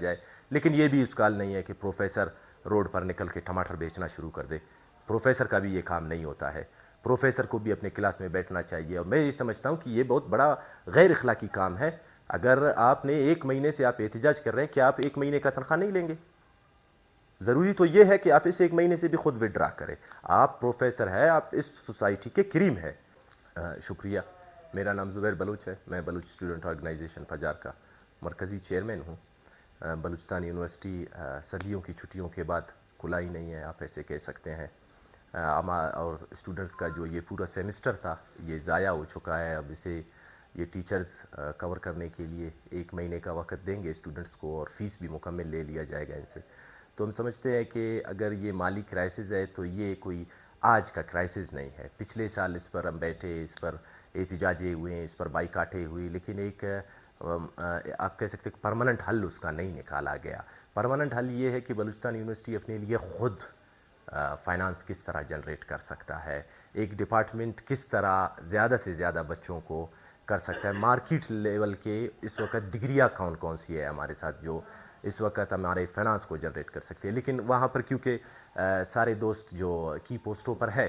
جائے، لیکن یہ بھی اس کا حل نہیں ہے کہ پروفیسر روڈ پر نکل کے ٹماٹر بیچنا شروع کر دے. پروفیسر کا بھی یہ کام نہیں ہوتا ہے. پروفیسر کو بھی اپنے کلاس میں بیٹھنا چاہیے، اور میں یہ سمجھتا ہوں کہ یہ بہت بڑا غیر اخلاقی کام ہے. اگر آپ نے ایک مہینے سے آپ احتجاج کر رہے ہیں، کیا آپ ایک مہینے کا تنخواہ نہیں لیں گے؟ ضروری تو یہ ہے کہ آپ اس ایک مہینے سے بھی خود وڈرا کریں. آپ پروفیسر ہے، آپ اس سوسائٹی کے کریم ہے. شکریہ. میرا نام زبیر بلوچ ہے. میں بلوچ اسٹوڈنٹ آرگنائزیشن پجار کا مرکزی چیئرمین ہوں. بلوچستان یونیورسٹی سردیوں کی چھٹیوں کے بعد کھلا ہی نہیں ہے، آپ ایسے کہہ سکتے ہیں. اور اسٹوڈنٹس کا جو یہ پورا سیمسٹر تھا یہ ضائع ہو چکا ہے. اب اسے یہ ٹیچرز کور کرنے کے لیے ایک مہینے کا وقت دیں گے اسٹوڈنٹس کو، اور فیس بھی مکمل لے لیا جائے گا ان سے. تو ہم سمجھتے ہیں کہ اگر یہ مالی کرائسس ہے تو یہ کوئی آج کا کرائسس نہیں ہے. پچھلے سال اس پر ہم بیٹھے، اس پر احتجاجیں ہوئے ہیں، اس پر بائیکاٹیں ہوئی، لیکن ایک آپ کہہ سکتے ہیں پرماننٹ حل اس کا نہیں نکالا گیا. پرماننٹ حل یہ ہے کہ بلوچستان یونیورسٹی اپنے لیے خود فائنانس کس طرح جنریٹ کر سکتا ہے، ایک ڈپارٹمنٹ کس طرح زیادہ سے زیادہ بچوں کو کر سکتا ہے. مارکیٹ لیول کے اس وقت ڈگریاں کون کون سی ہے ہمارے ساتھ جو اس وقت ہمارے فائنانس کو جنریٹ کر سکتے ہیں. لیکن وہاں پر کیونکہ سارے دوست جو کی پوسٹوں پر ہے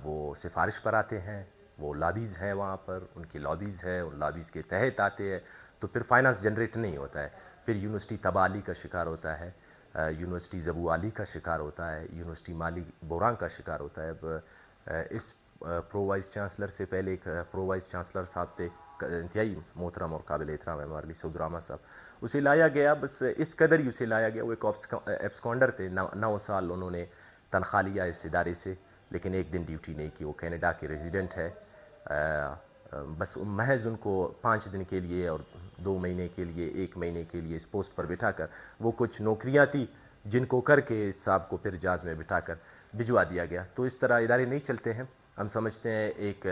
وہ سفارش پر آتے ہیں، وہ لابیز ہیں وہاں پر، ان کی لابیز ہیں، ان لابیز کے تحت آتے ہیں، تو پھر فائنانس جنریٹ نہیں ہوتا ہے. پھر یونیورسٹی تباہی کا شکار ہوتا ہے، یونیورسٹی زبوالی کا شکار ہوتا ہے، یونیورسٹی مالی بحران کا شکار ہوتا ہے. اب اس پرو وائس چانسلر سے پہلے ایک پرو وائس چانسلر صاحب تھے، انتہائی محترم اور قابل احترام ہے ہمارے لیے، سعود الرحمن صاحب. اسے لایا گیا، بس اس قدر ہی اسے لایا گیا. وہ ایک ایبسکانڈر تھے. 9 سال انہوں نے تنخواہ لیا اس ادارے سے، لیکن ایک دن ڈیوٹی نہیں کی. وہ کینیڈا کے ریزیڈنٹ ہے. بس محض ان کو 5 دن کے لیے اور 2 مہینے کے لیے، 1 مہینے کے لیے اس پوسٹ پر بٹھا کر، وہ کچھ نوکریاں تھیں جن کو کر کے اس صاحب کو پھر جہاز میں بٹھا کر بھجوا دیا گیا. تو اس طرح ادارے نہیں چلتے ہیں. ہم سمجھتے ہیں ایک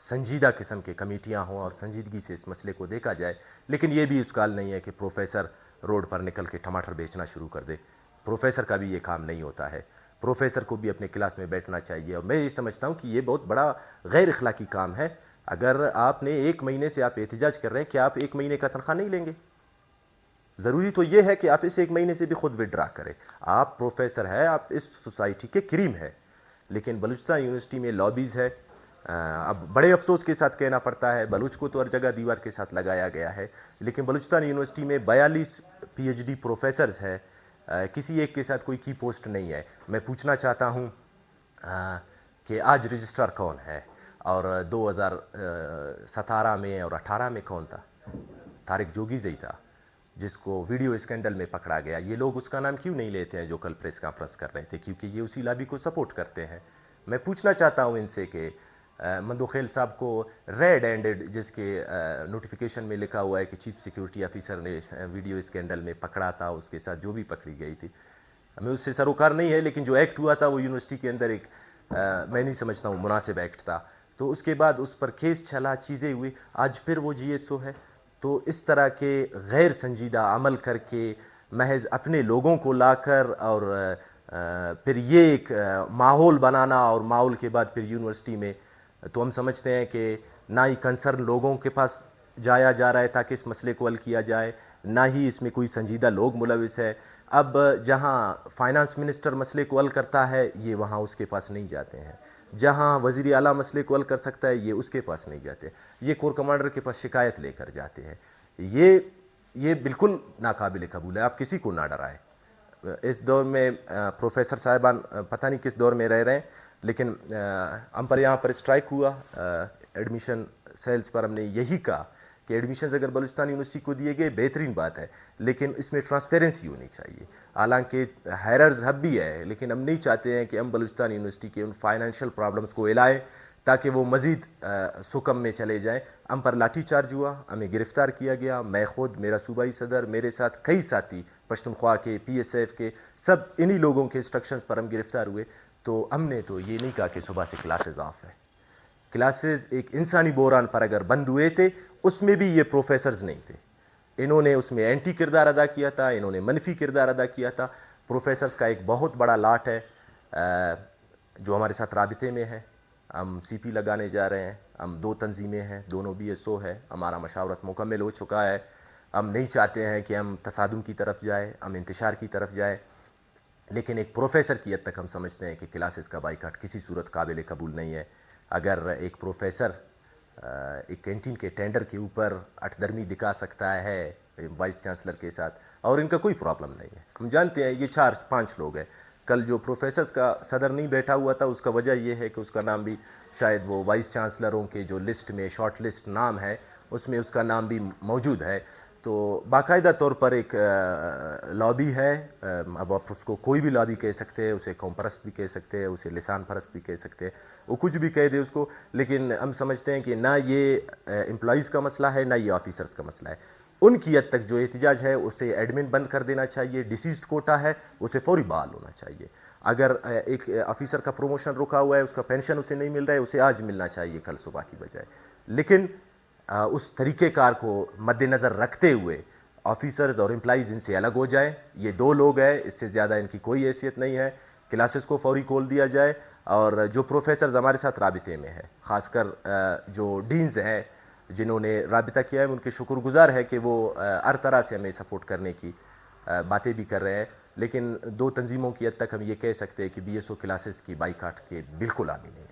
سنجیدہ قسم کے کمیٹیاں ہوں اور سنجیدگی سے اس مسئلے کو دیکھا جائے، لیکن یہ بھی اس کا حل نہیں ہے کہ پروفیسر روڈ پر نکل کے ٹماٹر بیچنا شروع کر دے. پروفیسر کا بھی یہ کام نہیں ہوتا ہے. پروفیسر کو بھی اپنے کلاس میں بیٹھنا چاہیے، اور میں یہ سمجھتا ہوں کہ یہ بہت بڑا غیر اخلاقی کام ہے. اگر آپ نے ایک مہینے سے آپ احتجاج کر رہے ہیں، کیا آپ ایک مہینے کا تنخواہ نہیں لیں گے؟ ضروری تو یہ ہے کہ آپ اس ایک مہینے سے بھی خود وڈرا کریں. آپ پروفیسر ہے، آپ اس سوسائٹی کے کریم ہے. لیکن بلوچستان یونیورسٹی میں لابیز ہے. اب بڑے افسوس کے ساتھ کہنا پڑتا ہے، بلوچ کو تو ہر جگہ دیوار کے ساتھ لگایا گیا ہے، لیکن بلوچستان یونیورسٹی میں 42 پی ایچ ڈی پروفیسرز ہیں، کسی ایک کے ساتھ کوئی کی پوسٹ نہیں ہے. میں پوچھنا چاہتا ہوں کہ آج رجسٹرار کون ہے، اور 2017 میں اور 18 میں کون تھا؟ طارق جوگیزئی تھا، جس کو ویڈیو اسکینڈل میں پکڑا گیا. یہ لوگ اس کا نام کیوں نہیں لیتے ہیں جو کل پریس کانفرنس کر رہے تھے؟ کیونکہ یہ اسی لابی کو سپورٹ کرتے ہیں. میں پوچھنا چاہتا ہوں ان سے کہ مندوخیل صاحب کو ریڈ ہینڈڈ، جس کے نوٹیفیکیشن میں لکھا ہوا ہے کہ چیف سیکیورٹی آفیسر نے ویڈیو اسکینڈل میں پکڑا تھا، اس کے ساتھ جو بھی پکڑی گئی تھی، ہمیں اس سے سروکار نہیں ہے، لیکن جو ایکٹ ہوا تھا وہ یونیورسٹی کے اندر ایک میں نہیں سمجھتا ہوں مناسب ایکٹ تھا. تو اس کے بعد اس پر کیس چلا، چیزیں ہوئی، آج پھر وہ جی ایس او ہے. تو اس طرح کے غیر سنجیدہ عمل کر کے محض اپنے لوگوں کو لا کر اور پھر یہ ایک ماحول بنانا، اور ماحول کے بعد پھر یونیورسٹی میں، تو ہم سمجھتے ہیں کہ نہ ہی کنسرن لوگوں کے پاس جایا جا رہا ہے تاکہ اس مسئلے کو حل کیا جائے، نہ ہی اس میں کوئی سنجیدہ لوگ ملوث ہے. اب جہاں فائنانس منسٹر مسئلے کو حل کرتا ہے، یہ وہاں اس کے پاس نہیں جاتے ہیں. جہاں وزیر اعلیٰ مسئلے کو حل کر سکتا ہے، یہ اس کے پاس نہیں جاتے. یہ کور کمانڈر کے پاس شکایت لے کر جاتے ہیں. یہ بالکل ناقابل قبول ہے. آپ کسی کو نہ ڈرائیں. اس دور میں پروفیسر صاحبان پتہ نہیں کس دور میں رہ رہے ہیں، لیکن ہم پر یہاں پر اسٹرائک ہوا ایڈمیشن سیلز پر. ہم نے یہی کہا کہ ایڈمیشنز اگر بلوچستان یونیورسٹی کو دیے گئے بہترین بات ہے، لیکن اس میں ٹرانسپیرنسی ہونی چاہیے. حالانکہ ہیررز ہب بھی ہے، لیکن ہم نہیں چاہتے ہیں کہ ہم بلوچستان یونیورسٹی کے ان فائنینشیل پرابلمز کو ہلائیں تاکہ وہ مزید سکم میں چلے جائیں. ہم پر لاٹھی چارج ہوا، ہمیں گرفتار کیا گیا. میں خود، میرا صوبائی صدر، میرے ساتھ کئی ساتھی پشتونخوا کے، پی ایس ایف کے، سب انہی لوگوں کے انسٹرکشنز پر ہم گرفتار ہوئے. تو ہم نے تو یہ نہیں کہا کہ صبح سے کلاسز آف ہیں. کلاسز ایک انسانی بحران پر اگر بند ہوئے تھے، اس میں بھی یہ پروفیسرز نہیں تھے. انہوں نے اس میں اینٹی کردار ادا کیا تھا، انہوں نے منفی کردار ادا کیا تھا. پروفیسرز کا ایک بہت بڑا لاٹ ہے جو ہمارے ساتھ رابطے میں ہے. ہم سی پی لگانے جا رہے ہیں. ہم 2 تنظیمیں ہیں، دونوں بی ایس او ہے. ہمارا مشاورت مکمل ہو چکا ہے. ہم نہیں چاہتے ہیں کہ ہم تصادم کی طرف جائیں، ہم انتشار کی طرف جائیں، لیکن ایک پروفیسر کی حد تک ہم سمجھتے ہیں کہ کلاسز کا بائیکاٹ کسی صورت قابل قبول نہیں ہے۔ اگر ایک پروفیسر ایک کینٹین کے ٹینڈر کے اوپر اٹھ درمی دکھا سکتا ہے وائس چانسلر کے ساتھ، اور ان کا کوئی پرابلم نہیں ہے، ہم جانتے ہیں یہ 4-5 لوگ ہیں۔ کل جو پروفیسرز کا صدر نہیں بیٹھا ہوا تھا، اس کا وجہ یہ ہے کہ اس کا نام بھی شاید وہ وائس چانسلروں کے جو لسٹ میں شارٹ لسٹ نام ہے اس میں اس کا نام بھی موجود ہے۔ تو باقاعدہ طور پر ایک لابی ہے، اب آپ اس کو کوئی بھی لابی کہہ سکتے ہیں، اسے قوم پرست بھی کہہ سکتے ہیں، اسے لسان پرست بھی کہہ سکتے ہیں، وہ کچھ بھی کہہ دے اس کو، لیکن ہم سمجھتے ہیں کہ نہ یہ امپلائیز کا مسئلہ ہے نہ یہ آفیسرز کا مسئلہ ہے۔ ان کی حد تک جو احتجاج ہے اسے ایڈمن بند کر دینا چاہیے، ڈیسیزڈ کوٹا ہے اسے فوری بحال ہونا چاہیے۔ اگر ایک آفیسر کا پروموشن رکا ہوا ہے، اس کا پینشن اسے نہیں مل رہا ہے، اسے آج ملنا چاہیے کل صبح کی بجائے، لیکن اس طریقہ کار کو مد نظر رکھتے ہوئے آفیسرز اور امپلائیز ان سے الگ ہو جائیں۔ یہ 2 لوگ ہیں، اس سے زیادہ ان کی کوئی حیثیت نہیں ہے۔ کلاسز کو فوری کھول دیا جائے، اور جو پروفیسرز ہمارے ساتھ رابطے میں ہیں، خاص کر جو ڈینز ہیں جنہوں نے رابطہ کیا ہے، ان کے شکر گزار ہے کہ وہ ہر طرح سے ہمیں سپورٹ کرنے کی باتیں بھی کر رہے ہیں، لیکن 2 تنظیموں کی حد تک ہم یہ کہہ سکتے ہیں کہ BSO کلاسز کی بائیکاٹ کے بالکل حامی نہیں ہے۔